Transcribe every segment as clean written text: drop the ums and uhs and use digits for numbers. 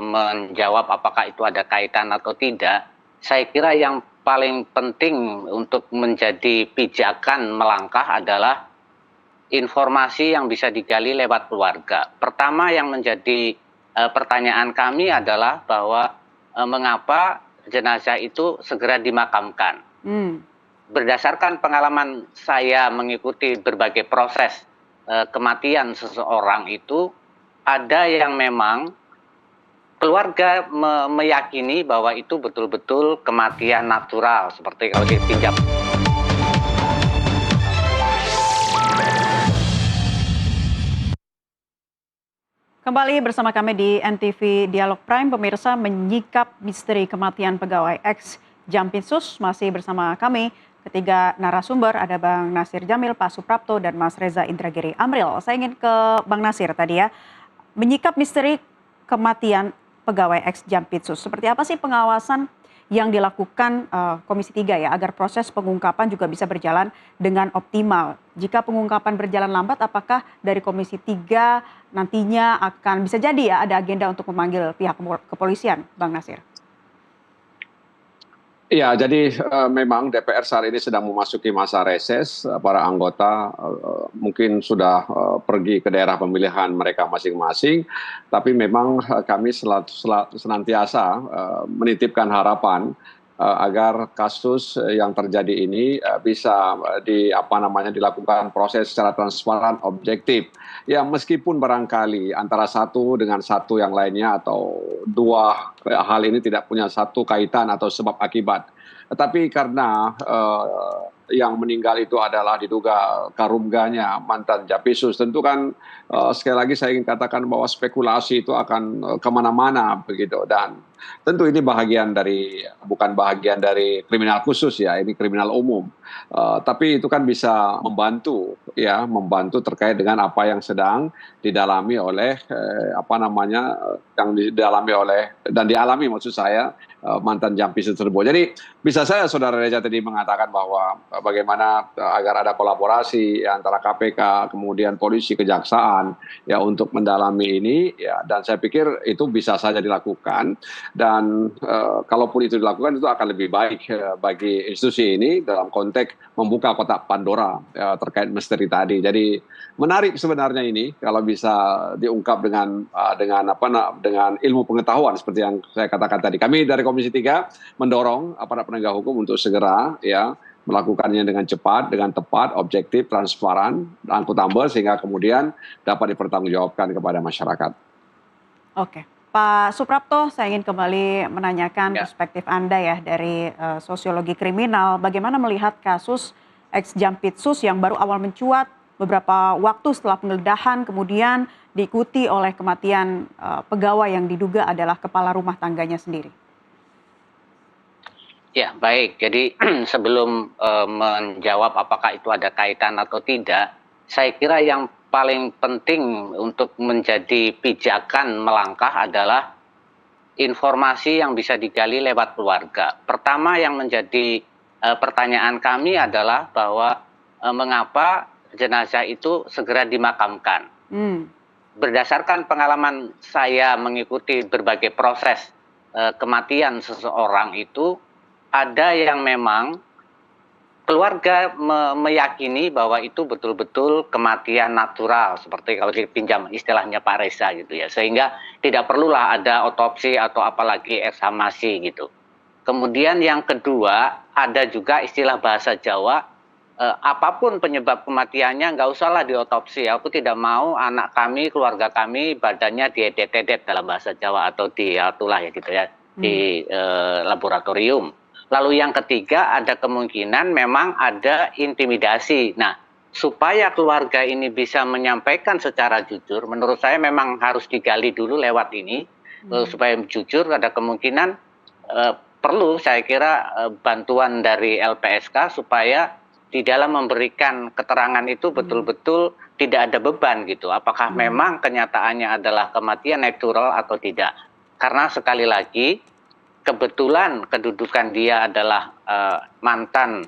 menjawab apakah itu ada kaitan atau tidak, saya kira yang paling penting untuk menjadi pijakan melangkah adalah informasi yang bisa digali lewat keluarga. Pertama yang menjadi pertanyaan kami adalah bahwa mengapa jenazah itu segera dimakamkan. Berdasarkan pengalaman saya mengikuti berbagai proses kematian seseorang itu, ada yang memang keluarga meyakini bahwa itu betul-betul kematian natural, seperti kalau dipinjam. Kembali bersama kami di NTV Dialog Prime, pemirsa, menyikap misteri kematian pegawai ex Jampitsus. Masih bersama kami ketiga narasumber, ada Bang Nasir Jamil, Pak Suprapto, dan Mas Reza Indragiri Amril. Saya ingin ke Bang Nasir tadi ya, menyikap misteri kematian pegawai ex Jampitsus. Seperti apa sih pengawasan yang dilakukan Komisi 3 ya, agar proses pengungkapan juga bisa berjalan dengan optimal? Jika pengungkapan berjalan lambat, apakah dari Komisi 3 nantinya akan bisa jadi ya ada agenda untuk memanggil pihak kepolisian, Bang Nasir? Iya, jadi memang DPR saat ini sedang memasuki masa reses. Para anggota mungkin sudah pergi ke daerah pemilihan mereka masing-masing, tapi memang kami senantiasa menitipkan harapan agar kasus yang terjadi ini bisa dilakukan proses secara transparan, objektif. Ya, meskipun barangkali antara satu dengan satu yang lainnya atau dua hal ini tidak punya satu kaitan atau sebab akibat. Tetapi karena yang meninggal itu adalah diduga karunganya mantan Jampitsus, tentu kan sekali lagi saya ingin katakan bahwa spekulasi itu akan kemana-mana begitu, dan tentu ini bukan bahagian dari kriminal khusus ya, ini kriminal umum. Tapi itu kan bisa membantu terkait dengan apa yang sedang didalami oleh dialami maksud saya mantan Jampitsus tersebut. Jadi bisa saya Saudara Reza tadi mengatakan bahwa bagaimana agar ada kolaborasi antara KPK kemudian polisi, kejaksaan ya untuk mendalami ini ya, dan saya pikir itu bisa saja dilakukan, dan kalaupun itu dilakukan itu akan lebih baik bagi institusi ini dalam konteks membuka kotak Pandora terkait misteri tadi. Jadi menarik sebenarnya ini kalau bisa diungkap dengan ilmu pengetahuan seperti yang saya katakan tadi. Kami dari Komisi 3 mendorong aparat penegak hukum untuk segera ya melakukannya dengan cepat, dengan tepat, objektif, transparan, akuntabel, sehingga kemudian dapat dipertanggungjawabkan kepada masyarakat. Oke, Pak Suprapto, saya ingin kembali menanyakan perspektif Anda ya dari sosiologi kriminal. Bagaimana melihat kasus ex Jampitsus yang baru awal mencuat beberapa waktu setelah penggeledahan, kemudian diikuti oleh kematian pegawai yang diduga adalah kepala rumah tangganya sendiri? Ya, baik. Jadi sebelum menjawab apakah itu ada kaitan atau tidak, saya kira yang paling penting untuk menjadi pijakan melangkah adalah informasi yang bisa digali lewat keluarga. Pertama yang menjadi pertanyaan kami adalah bahwa mengapa jenazah itu segera dimakamkan. Berdasarkan pengalaman saya mengikuti berbagai proses kematian seseorang itu, ada yang memang keluarga meyakini bahwa itu betul-betul kematian natural, seperti kalau dipinjam istilahnya Pak Reza gitu ya, sehingga tidak perlulah ada otopsi atau apalagi ekshumasi gitu. Kemudian yang kedua, ada juga istilah bahasa Jawa, apapun penyebab kematiannya nggak usahlah diotopsi. Aku tidak mau anak kami, keluarga kami badannya diedet-edet dalam bahasa Jawa, atau diatulah ya gitu ya, di laboratorium. Lalu yang ketiga, ada kemungkinan memang ada intimidasi. Nah, supaya keluarga ini bisa menyampaikan secara jujur, menurut saya memang harus digali dulu lewat ini, supaya jujur. Ada kemungkinan perlu saya kira bantuan dari LPSK supaya di dalam memberikan keterangan itu betul-betul tidak ada beban gitu. Apakah memang kenyataannya adalah kematian natural atau tidak. Karena sekali lagi, kebetulan kedudukan dia adalah mantan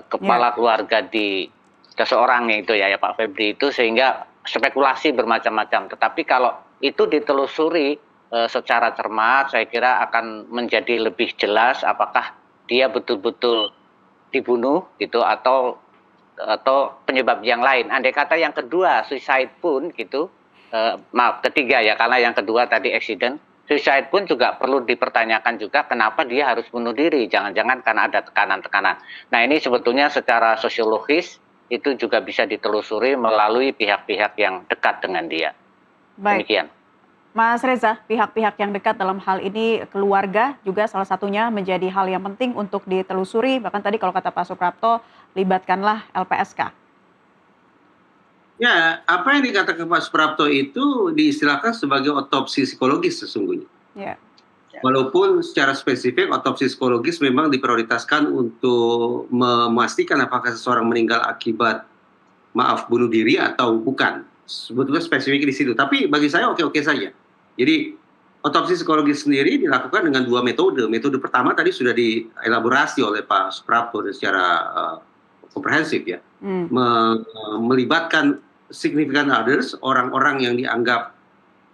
kepala keluarga di seseorang itu ya Pak Febri itu, sehingga spekulasi bermacam-macam. Tetapi kalau itu ditelusuri secara cermat, saya kira akan menjadi lebih jelas apakah dia betul-betul dibunuh gitu atau penyebab yang lain. Andai kata yang kedua suicide pun gitu, maaf ketiga ya, karena yang kedua tadi accident, suicide pun juga perlu dipertanyakan juga kenapa dia harus bunuh diri, jangan-jangan karena ada tekanan-tekanan. Nah ini sebetulnya secara sosiologis itu juga bisa ditelusuri melalui pihak-pihak yang dekat dengan dia. Baik, Demikian. Mas Reza, pihak-pihak yang dekat dalam hal ini keluarga juga salah satunya menjadi hal yang penting untuk ditelusuri. Bahkan tadi kalau kata Pak Suprapto, libatkanlah LPSK. Ya, apa yang dikatakan Pak Suprapto itu diistilahkan sebagai otopsi psikologis sesungguhnya. Ya. Walaupun secara spesifik otopsi psikologis memang diprioritaskan untuk memastikan apakah seseorang meninggal akibat bunuh diri atau bukan. Sebetulnya spesifik di situ. Tapi bagi saya oke-oke saja. Jadi otopsi psikologis sendiri dilakukan dengan dua metode. Metode pertama tadi sudah dielaborasi oleh Pak Suprapto secara komprehensif ya. Melibatkan significant others, orang-orang yang dianggap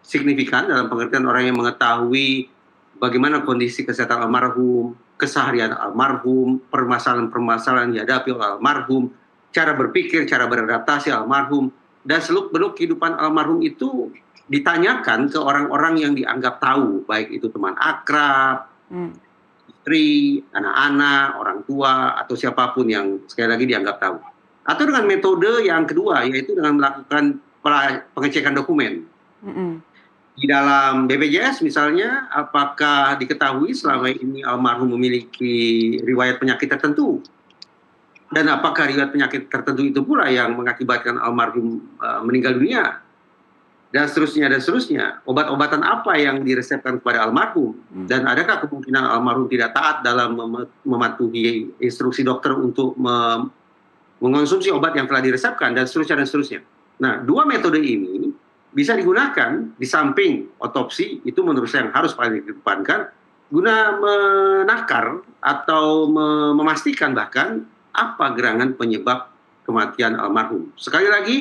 signifikan dalam pengertian orang yang mengetahui bagaimana kondisi kesehatan almarhum, keseharian almarhum, permasalahan-permasalahan yang dihadapi oleh almarhum, cara berpikir, cara beradaptasi almarhum, dan seluk-beluk kehidupan almarhum itu ditanyakan ke orang-orang yang dianggap tahu, baik itu teman akrab, istri, anak-anak, orang tua, atau siapapun yang sekali lagi dianggap tahu. Atau dengan metode yang kedua, yaitu dengan melakukan pengecekan dokumen. Di dalam BPJS misalnya, apakah diketahui selama ini almarhum memiliki riwayat penyakit tertentu? Dan apakah riwayat penyakit tertentu itu pula yang mengakibatkan almarhum meninggal dunia? Dan seterusnya, dan seterusnya. Obat-obatan apa yang diresepkan kepada almarhum? Dan adakah kemungkinan almarhum tidak taat dalam mematuhi instruksi dokter untuk mengonsumsi obat yang telah diresepkan, dan seterusnya, dan seterusnya. Nah, dua metode ini bisa digunakan di samping otopsi, itu menurut saya yang harus paling dikedepankan, guna menakar atau memastikan bahkan apa gerangan penyebab kematian almarhum. Sekali lagi,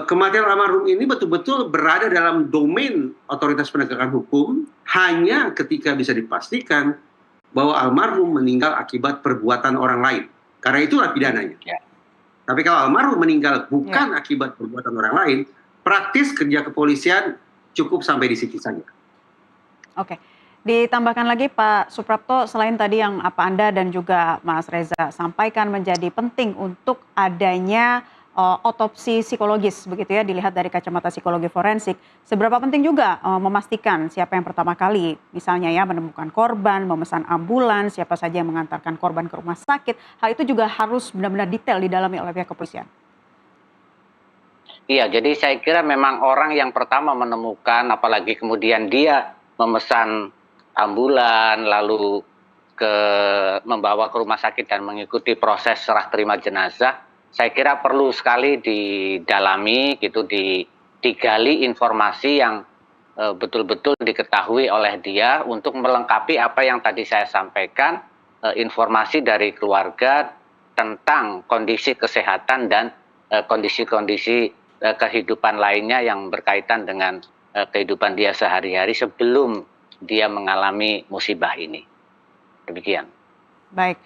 kematian almarhum ini betul-betul berada dalam domain otoritas penegakan hukum hanya ketika bisa dipastikan bahwa almarhum meninggal akibat perbuatan orang lain. Karena itulah pidananya. Ya. Tapi kalau almarhum meninggal bukan akibat perbuatan orang lain, praktis kerja kepolisian cukup sampai di situ saja. Oke. Ditambahkan lagi Pak Suprapto, selain tadi yang apa Anda dan juga Mas Reza sampaikan menjadi penting untuk adanya otopsi psikologis begitu ya, dilihat dari kacamata psikologi forensik. Seberapa penting juga memastikan siapa yang pertama kali misalnya ya menemukan korban, memesan ambulans, siapa saja yang mengantarkan korban ke rumah sakit. Hal itu juga harus benar-benar detail didalami oleh pihak kepolisian. Iya, jadi saya kira memang orang yang pertama menemukan, apalagi kemudian dia memesan ambulan, lalu membawa ke rumah sakit dan mengikuti proses serah terima jenazah, saya kira perlu sekali didalami, gitu, digali informasi yang betul-betul diketahui oleh dia untuk melengkapi apa yang tadi saya sampaikan, informasi dari keluarga tentang kondisi kesehatan dan kondisi-kondisi kehidupan lainnya yang berkaitan dengan kehidupan dia sehari-hari sebelum dia mengalami musibah ini. Demikian. Baik.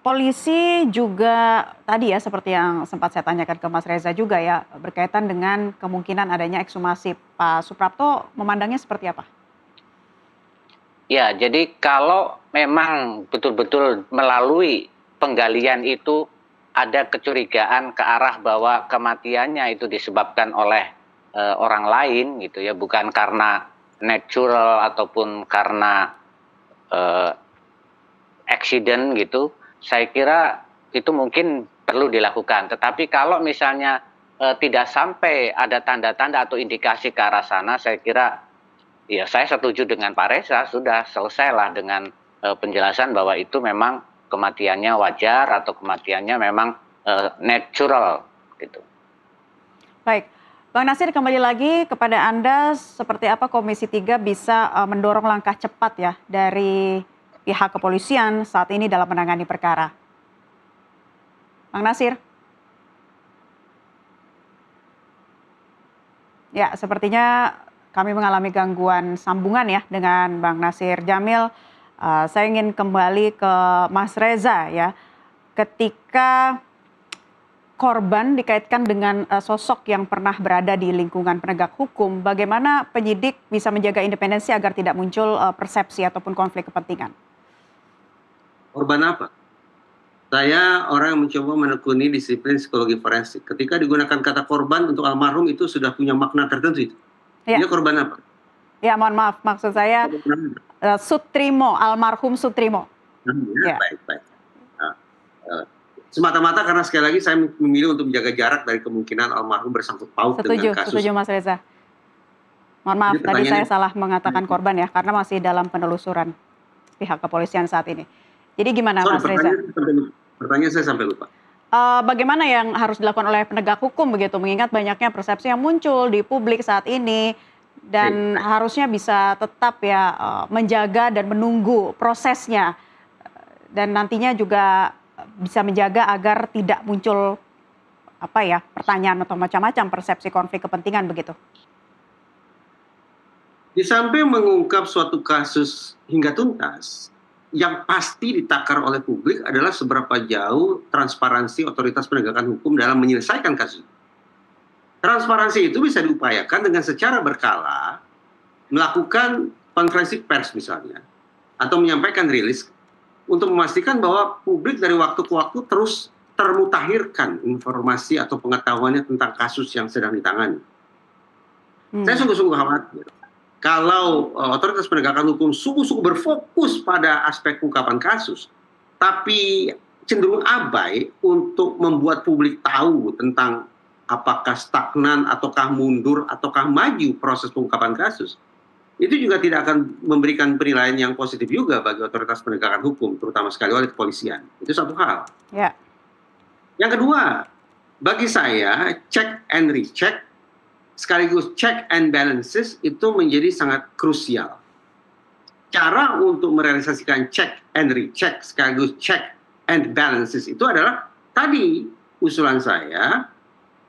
Polisi juga tadi ya seperti yang sempat saya tanyakan ke Mas Reza juga ya berkaitan dengan kemungkinan adanya ekshumasi. Pak Suprapto memandangnya seperti apa? Ya, jadi kalau memang betul-betul melalui penggalian itu ada kecurigaan ke arah bahwa kematiannya itu disebabkan oleh orang lain gitu ya, bukan karena natural ataupun karena accident gitu, saya kira itu mungkin perlu dilakukan. Tetapi kalau misalnya tidak sampai ada tanda-tanda atau indikasi ke arah sana, saya kira ya saya setuju dengan Pak Reza, sudah selesailah dengan penjelasan bahwa itu memang kematiannya wajar atau kematiannya memang natural gitu. Baik. Bang Nasir, kembali lagi kepada Anda, seperti apa Komisi 3 bisa mendorong langkah cepat ya dari pihak kepolisian saat ini dalam menangani perkara? Bang Nasir? Ya, sepertinya kami mengalami gangguan sambungan ya dengan Bang Nasir Jamil. Saya ingin kembali ke Mas Reza ya. Ketika korban dikaitkan dengan sosok yang pernah berada di lingkungan penegak hukum, bagaimana penyidik bisa menjaga independensi agar tidak muncul persepsi ataupun konflik kepentingan? Korban apa? Saya orang yang mencoba menekuni disiplin psikologi forensik. Ketika digunakan kata korban untuk almarhum itu sudah punya makna tertentu itu. Ya. Ini korban apa? Ya, mohon maaf, maksud saya Sutrimo, almarhum Sutrimo. Ya. Baik. Semata-mata karena sekali lagi saya memilih untuk menjaga jarak dari kemungkinan almarhum bersangkut paut dengan kasus. Setuju Mas Reza. Mohon maaf, tadi saya salah mengatakan korban ya, karena masih dalam penelusuran pihak kepolisian saat ini. Jadi gimana Mas Reza? Pertanyaan saya sampai lupa. Bagaimana yang harus dilakukan oleh penegak hukum begitu, mengingat banyaknya persepsi yang muncul di publik saat ini, dan harusnya bisa tetap ya menjaga dan menunggu prosesnya, dan nantinya juga bisa menjaga agar tidak muncul pertanyaan atau macam-macam persepsi konflik kepentingan begitu. Di samping mengungkap suatu kasus hingga tuntas, yang pasti ditakar oleh publik adalah seberapa jauh transparansi otoritas penegakan hukum dalam menyelesaikan kasus. Transparansi itu bisa diupayakan dengan secara berkala melakukan konferensi pers misalnya, atau menyampaikan rilis untuk memastikan bahwa publik dari waktu ke waktu terus termutakhirkan informasi atau pengetahuannya tentang kasus yang sedang ditangani. Saya sungguh-sungguh khawatir kalau otoritas penegakan hukum sungguh-sungguh berfokus pada aspek ungkapan kasus, tapi cenderung abai untuk membuat publik tahu tentang apakah stagnan ataukah mundur ataukah maju proses pengungkapan kasus, itu juga tidak akan memberikan penilaian yang positif juga bagi otoritas penegakan hukum, terutama sekali oleh kepolisian. Itu satu hal. Ya. Yang kedua, bagi saya check and recheck sekaligus check and balances itu menjadi sangat krusial. Cara untuk merealisasikan check and recheck sekaligus check and balances itu adalah tadi usulan saya,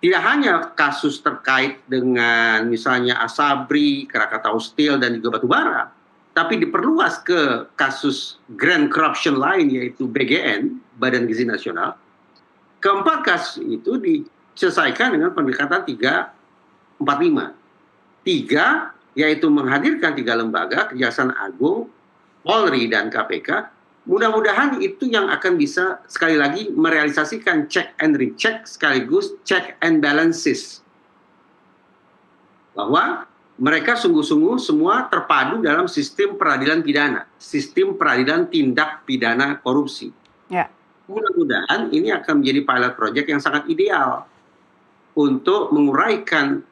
tidak hanya kasus terkait dengan misalnya Asabri, Krakatau Steel, dan juga batubara, tapi diperluas ke kasus grand corruption lain yaitu BGN, Badan Gizi Nasional. Keempat kasus itu diselesaikan dengan pendekatan 3-4-5. 3, yaitu menghadirkan 3 lembaga, Kejaksaan Agung, Polri, dan KPK. Mudah-mudahan itu yang akan bisa sekali lagi merealisasikan check and recheck sekaligus check and balances. Bahwa mereka sungguh-sungguh semua terpadu dalam sistem peradilan pidana, sistem peradilan tindak pidana korupsi. Ya. Mudah-mudahan ini akan menjadi pilot project yang sangat ideal untuk menguraikan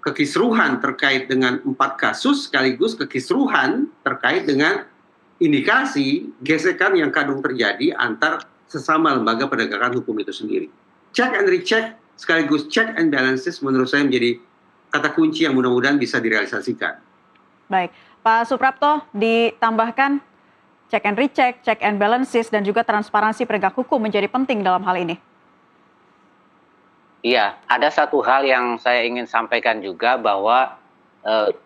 kekisruhan terkait dengan 4 kasus sekaligus kekisruhan terkait dengan indikasi gesekan yang kadung terjadi antar sesama lembaga penegakan hukum itu sendiri. Check and recheck sekaligus check and balances menurut saya menjadi kata kunci yang mudah-mudahan bisa direalisasikan. Baik, Pak Suprapto, ditambahkan check and recheck, check and balances, dan juga transparansi penegak hukum menjadi penting dalam hal ini. Iya, ada satu hal yang saya ingin sampaikan juga bahwa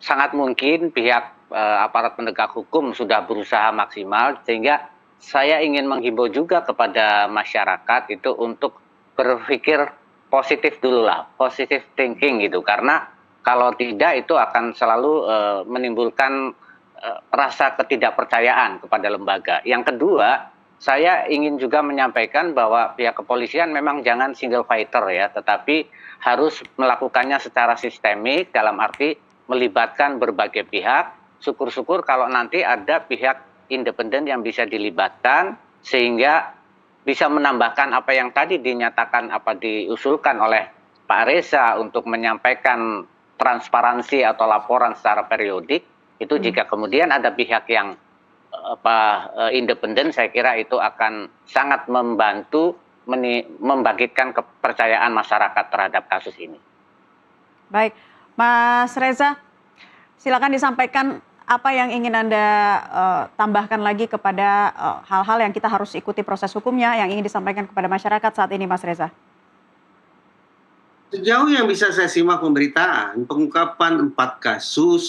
sangat mungkin pihak aparat penegak hukum sudah berusaha maksimal, sehingga saya ingin menghimbau juga kepada masyarakat itu untuk berpikir positif dulu lah, positive thinking gitu, karena kalau tidak itu akan selalu menimbulkan rasa ketidakpercayaan kepada lembaga. Yang kedua, saya ingin juga menyampaikan bahwa pihak kepolisian memang jangan single fighter ya, tetapi harus melakukannya secara sistemik dalam arti melibatkan berbagai pihak. Syukur-syukur kalau nanti ada pihak independen yang bisa dilibatkan sehingga bisa menambahkan apa yang tadi dinyatakan diusulkan oleh Pak Reza untuk menyampaikan transparansi atau laporan secara periodik. Itu jika kemudian ada pihak yang independen, saya kira itu akan sangat membantu membangkitkan kepercayaan masyarakat terhadap kasus ini. Baik, Mas Reza, silakan disampaikan apa yang ingin Anda tambahkan lagi kepada hal-hal yang kita harus ikuti proses hukumnya yang ingin disampaikan kepada masyarakat saat ini, Mas Reza. Sejauh yang bisa saya simak pemberitaan, pengungkapan 4 kasus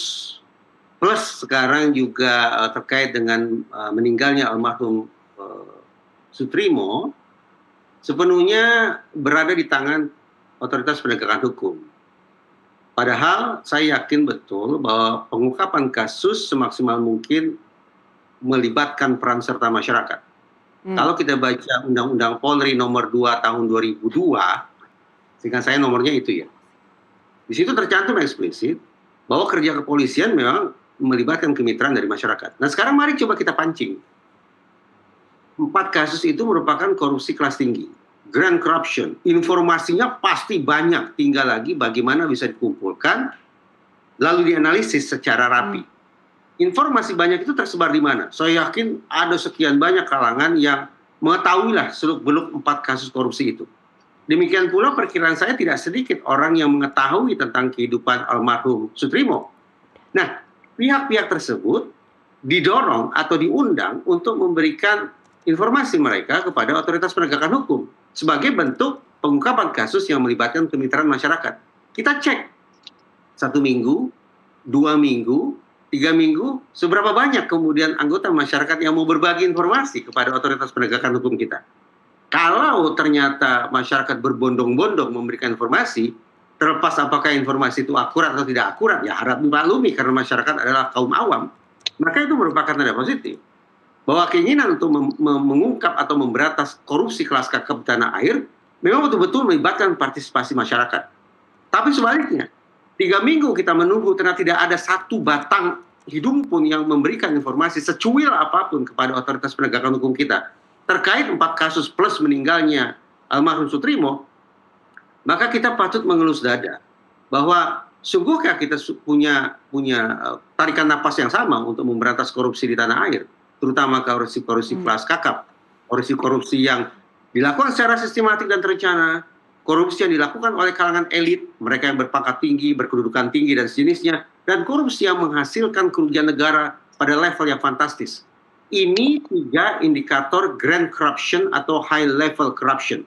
plus sekarang juga terkait dengan meninggalnya almarhum Sutrimo sepenuhnya berada di tangan otoritas penegakan hukum. Padahal saya yakin betul bahwa pengungkapan kasus semaksimal mungkin melibatkan peran serta masyarakat. Kalau kita baca Undang-Undang Polri nomor 2 tahun 2002, sehingga saya nomornya itu ya. Di situ tercantum eksplisit bahwa kerja kepolisian memang melibatkan kemitraan dari masyarakat. Nah sekarang mari coba kita pancing. 4 kasus itu merupakan korupsi kelas tinggi. Grand corruption. Informasinya pasti banyak. Tinggal lagi bagaimana bisa dikumpulkan, lalu dianalisis secara rapi. Informasi banyak itu tersebar di mana? Saya yakin ada sekian banyak kalangan yang mengetahuilah seluk-beluk 4 kasus korupsi itu. Demikian pula perkiraan saya tidak sedikit orang yang mengetahui tentang kehidupan almarhum Sutrimo. Nah, pihak-pihak tersebut didorong atau diundang untuk memberikan informasi mereka kepada otoritas penegakan hukum sebagai bentuk pengungkapan kasus yang melibatkan kemitraan masyarakat. Kita cek 1 minggu, 2 minggu, 3 minggu, seberapa banyak kemudian anggota masyarakat yang mau berbagi informasi kepada otoritas penegakan hukum kita. Kalau ternyata masyarakat berbondong-bondong memberikan informasi, terlepas apakah informasi itu akurat atau tidak akurat, ya harap dimaklumi karena masyarakat adalah kaum awam, maka itu merupakan tanda positif. Bahwa keinginan untuk mengungkap atau memberantas korupsi kelas kakap di tanah air, memang betul-betul melibatkan partisipasi masyarakat. Tapi sebaliknya, 3 minggu kita menunggu karena tidak ada satu batang hidung pun yang memberikan informasi secuil apapun kepada otoritas penegakan hukum kita terkait 4 kasus plus meninggalnya almarhum Sutrimo, maka kita patut mengelus dada bahwa sungguhkah kita punya tarikan napas yang sama untuk memberantas korupsi di tanah air, terutama korupsi kelas kakap, korupsi yang dilakukan secara sistematik dan terencana, korupsi yang dilakukan oleh kalangan elit, mereka yang berpangkat tinggi, berkedudukan tinggi dan sejenisnya, dan korupsi yang menghasilkan kerugian negara pada level yang fantastis. Ini 3 indikator grand corruption atau high level corruption.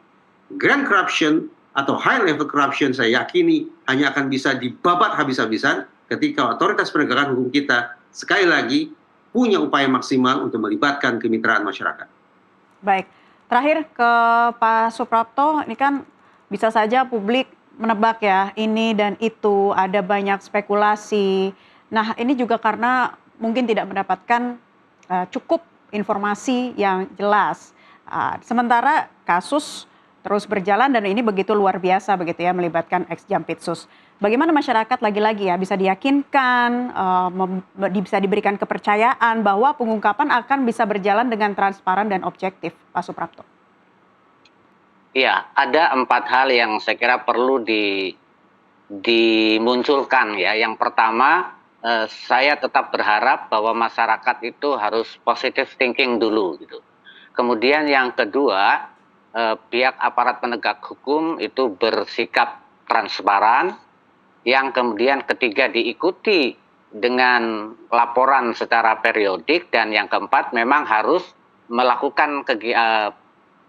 Grand corruption atau high level corruption saya yakini hanya akan bisa dibabat habis-habisan ketika otoritas penegakan hukum kita sekali lagi punya upaya maksimal untuk melibatkan kemitraan masyarakat. Baik, terakhir ke Pak Suprapto, ini kan bisa saja publik menebak ya ini dan itu, ada banyak spekulasi. Nah ini juga karena mungkin tidak mendapatkan cukup informasi yang jelas. Sementara kasus terus berjalan dan ini begitu luar biasa begitu ya, melibatkan ex-Jampitsus. Bagaimana masyarakat lagi-lagi ya bisa diyakinkan, bisa diberikan kepercayaan bahwa pengungkapan akan bisa berjalan dengan transparan dan objektif, Pak Suprapto? Ya, ada 4 hal yang saya kira perlu dimunculkan ya. Yang pertama, saya tetap berharap bahwa masyarakat itu harus positive thinking dulu gitu. Kemudian yang kedua, pihak aparat penegak hukum itu bersikap transparan. Yang kemudian ketiga diikuti dengan laporan secara periodik, dan yang keempat memang harus melakukan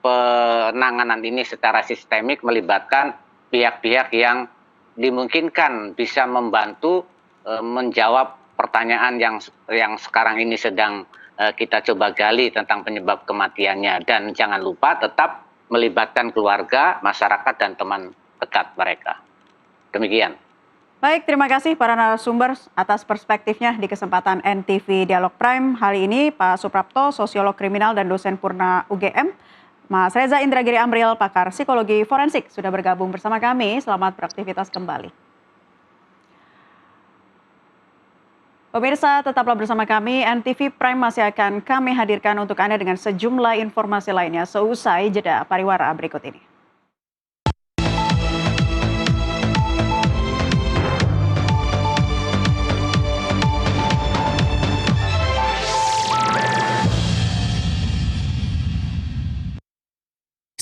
penanganan ini secara sistemik melibatkan pihak-pihak yang dimungkinkan bisa membantu menjawab pertanyaan yang sekarang ini sedang kita coba gali tentang penyebab kematiannya, dan jangan lupa tetap melibatkan keluarga, masyarakat dan teman dekat mereka. Demikian. Baik, terima kasih para narasumber atas perspektifnya di kesempatan NTV Dialog Prime hari ini. Pak Suprapto, sosiolog kriminal dan dosen Purna UGM. Mas Reza Indragiri Amril, pakar psikologi forensik, sudah bergabung bersama kami. Selamat beraktivitas kembali. Pemirsa, tetaplah bersama kami. NTV Prime masih akan kami hadirkan untuk Anda dengan sejumlah informasi lainnya seusai jeda pariwara berikut ini.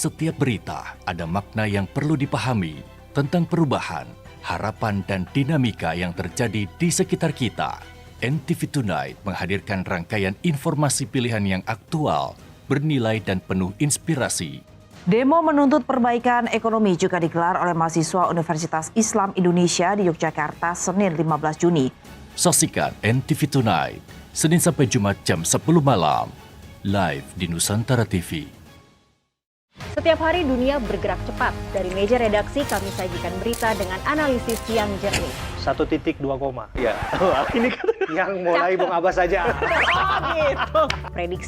Setiap berita ada makna yang perlu dipahami tentang perubahan, harapan, dan dinamika yang terjadi di sekitar kita. NTV Tonight menghadirkan rangkaian informasi pilihan yang aktual, bernilai, dan penuh inspirasi. Demo menuntut perbaikan ekonomi juga digelar oleh mahasiswa Universitas Islam Indonesia di Yogyakarta Senin 15 Juni. Saksikan NTV Tonight, Senin sampai Jumat jam 10 malam, live di Nusantara TV. Setiap hari dunia bergerak cepat. Dari meja redaksi kami sajikan berita dengan analisis yang jernih. 1.2 koma. Ya. Ini kan yang mulai Bung Abbas saja. Oh gitu. Prediksi